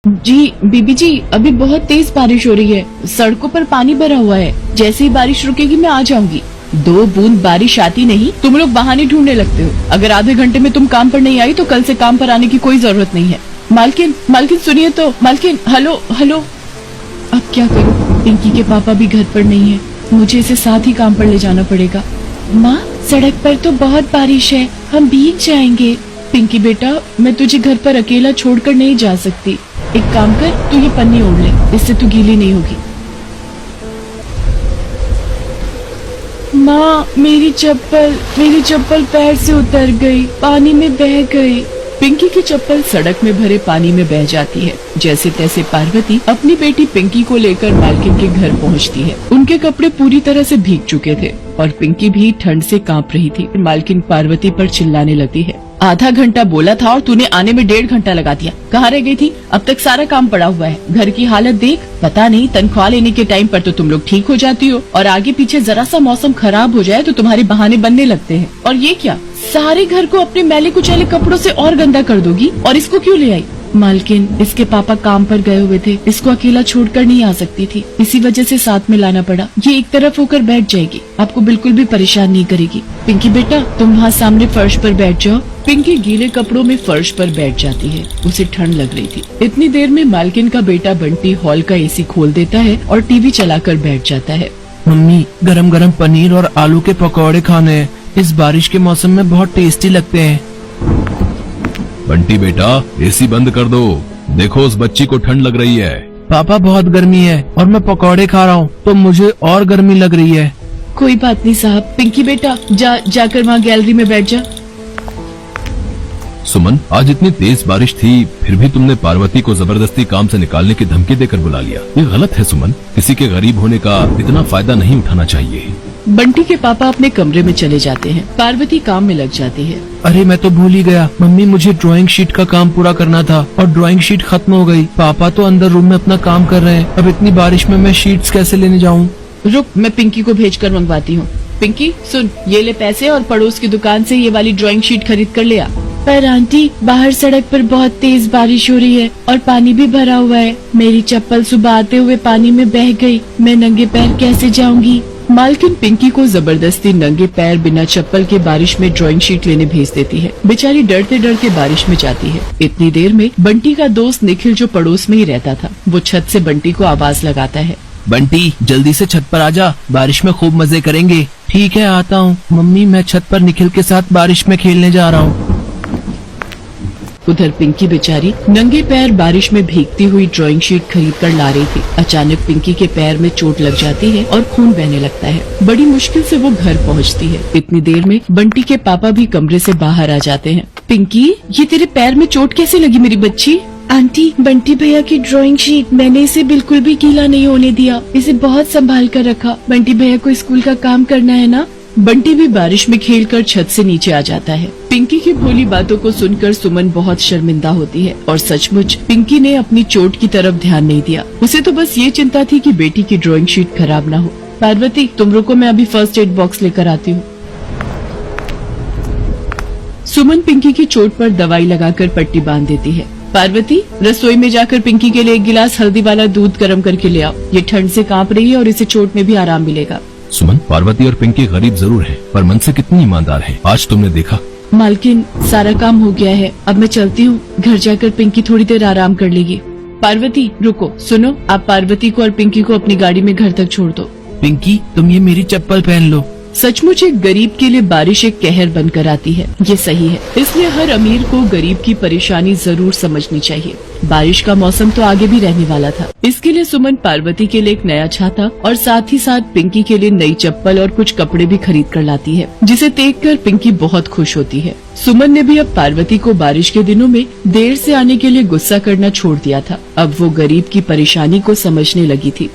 जी बीबी जी, अभी बहुत तेज बारिश हो रही है। सड़कों पर पानी भरा हुआ है। जैसे ही बारिश रुकेगी मैं आ जाऊंगी। 2 बूंद बारिश आती नहीं, तुम लोग बहाने ढूंढने लगते हो। अगर आधे घंटे में तुम काम पर नहीं आई तो कल से काम पर आने की कोई जरूरत नहीं है। मालकिन, मालकिन सुनिए तो। मालकिन, हेलो हेलो। अब क्या करूँ? पिंकी के पापा भी घर पर नहीं है। मुझे इसे साथ ही काम पर ले जाना पड़ेगा। माँ, सड़क पर तो बहुत बारिश है, हम भीग जाएंगे। पिंकी बेटा, मैं तुझे घर पर अकेला छोड़कर नहीं जा सकती। एक काम कर, तू ये पन्नी ओढ़ ले, इससे तू गीली नहीं होगी। माँ, मेरी चप्पल पैर से उतर गई, पानी में बह गई। पिंकी की चप्पल सड़क में भरे पानी में बह जाती है। जैसे तैसे पार्वती अपनी बेटी पिंकी को लेकर मालकिन के घर पहुंचती है। उनके कपड़े पूरी तरह से भीग चुके थे और पिंकी भी ठंड से कांप रही थी। मालकिन पार्वती पर चिल्लाने लगती है, आधा घंटा बोला था और तूने आने में 1.5 घंटा लगा दिया। कहाँ रह गई थी? अब तक सारा काम पड़ा हुआ है। घर की हालत देख। पता नहीं, तनख्वाह लेने के टाइम पर तो तुम लोग ठीक हो जाती हो और आगे पीछे जरा सा मौसम खराब हो जाए तो तुम्हारे बहाने बनने लगते हैं। और ये क्या, सारे घर को अपने मैले कुचैले कपड़ों से और गंदा कर दोगी? और इसको क्यों ले आई? मालकिन, इसके पापा काम पर गए हुए थे, इसको अकेला छोड़कर नहीं आ सकती थी, इसी वजह से साथ में लाना पड़ा। ये एक तरफ होकर बैठ जाएगी, आपको बिल्कुल भी परेशान नहीं करेगी। पिंकी बेटा, तुम वहाँ सामने फर्श पर बैठ जाओ। पिंकी गीले कपड़ों में फर्श पर बैठ जाती है। उसे ठंड लग रही थी। इतनी देर में मालकिन का बेटा बंटी हॉल का एसी खोल देता है और टीवी चलाकर बैठ जाता है। मम्मी, गरम गरम पनीर और आलू के पकौड़े खाने हैं। इस बारिश के मौसम में बहुत टेस्टी लगते हैं। बंटी बेटा, एसी बंद कर दो। देखो उस बच्ची को ठंड लग रही है। पापा, बहुत गर्मी है और मैं पकौड़े खा रहा हूँ तो मुझे और गर्मी लग रही है। कोई बात नहीं साहब। पिंकी बेटा, जाकर वहाँ गैलरी में बैठ जा। सुमन, आज इतनी तेज बारिश थी फिर भी तुमने पार्वती को जबरदस्ती काम से निकालने की धमकी देकर बुला लिया। ये गलत है सुमन। किसी के गरीब होने का इतना फायदा नहीं उठाना चाहिए। बंटी के पापा अपने कमरे में चले जाते हैं। पार्वती काम में लग जाती है। अरे मैं तो भूल ही गया मम्मी, मुझे ड्राइंग शीट का काम पूरा करना था और ड्राइंग शीट खत्म हो गई। पापा तो अंदर रूम में अपना काम कर रहे हैं। अब इतनी बारिश में मैं शीट्स कैसे लेने जाऊँ? रुक, मैं पिंकी को भेजकर मंगवाती हूँ। पिंकी सुन, ये ले पैसे और पड़ोस की दुकान से ये वाली ड्राइंग शीट खरीद कर ले आ। पर आंटी, बाहर सड़क पर बहुत तेज बारिश हो रही है और पानी भी भरा हुआ है। मेरी चप्पल सुबह आते हुए पानी में बह गई। मैं नंगे पैर कैसे जाऊंगी? मालकिन पिंकी को जबरदस्ती नंगे पैर बिना चप्पल के बारिश में ड्राइंग शीट लेने भेज देती है। बेचारी डरते डरते बारिश में जाती है। इतनी देर में बंटी का दोस्त निखिल, जो पड़ोस में ही रहता था, वो छत से बंटी को आवाज लगाता है। बंटी, जल्दी से छत पर आजा, बारिश में खूब मजे करेंगे। ठीक है, आता हूँ। मम्मी, मैं छत पर निखिल के साथ बारिश में खेलने जा रहा हूँ। उधर पिंकी बेचारी नंगे पैर बारिश में भीगती हुई ड्राइंग शीट खरीद कर ला रही थी। अचानक पिंकी के पैर में चोट लग जाती है और खून बहने लगता है। बड़ी मुश्किल से वो घर पहुंचती है। इतनी देर में बंटी के पापा भी कमरे से बाहर आ जाते हैं। पिंकी, ये तेरे पैर में चोट कैसे लगी मेरी बच्ची? आंटी, बंटी भैया की ड्राइंग शीट, मैंने इसे बिल्कुल भी गीला नहीं होने दिया। इसे बहुत संभाल कर रखा। बंटी भैया को स्कूल का काम करना है ना। बंटी भी बारिश में खेलकर छत से नीचे आ जाता है। पिंकी की भोली बातों को सुनकर सुमन बहुत शर्मिंदा होती है और सचमुच पिंकी ने अपनी चोट की तरफ ध्यान नहीं दिया। उसे तो बस ये चिंता थी कि बेटी की ड्राइंग शीट खराब ना हो। पार्वती, तुम रुको, मैं अभी फर्स्ट एड बॉक्स लेकर आती हूँ। सुमन पिंकी की चोट पर दवाई लगाकर पट्टी बांध देती है। पार्वती, रसोई में जाकर पिंकी के लिए 1 गिलास हल्दी वाला दूध गर्म करके ले आओ। ये ठंड से कांप रही है और इसे चोट में भी आराम मिलेगा। सुमन, पार्वती और पिंकी गरीब जरूर हैं, पर मन से कितनी ईमानदार हैं। आज तुमने देखा। मालकिन, सारा काम हो गया है, अब मैं चलती हूँ। घर जाकर पिंकी थोड़ी देर आराम कर लेगी। पार्वती रुको, सुनो, आप पार्वती को और पिंकी को अपनी गाड़ी में घर तक छोड़ दो। पिंकी, तुम ये मेरी चप्पल पहन लो। सचमुच एक गरीब के लिए बारिश एक कहर बनकर आती है। ये सही है, इसलिए हर अमीर को गरीब की परेशानी जरूर समझनी चाहिए। बारिश का मौसम तो आगे भी रहने वाला था। इसके लिए सुमन पार्वती के लिए एक नया छाता और साथ ही साथ पिंकी के लिए नई चप्पल और कुछ कपड़े भी खरीद कर लाती है, जिसे देखकर पिंकी बहुत खुश होती है। सुमन ने भी अब पार्वती को बारिश के दिनों में देर से आने के लिए गुस्सा करना छोड़ दिया था। अब वो गरीब की परेशानी को समझने लगी थी।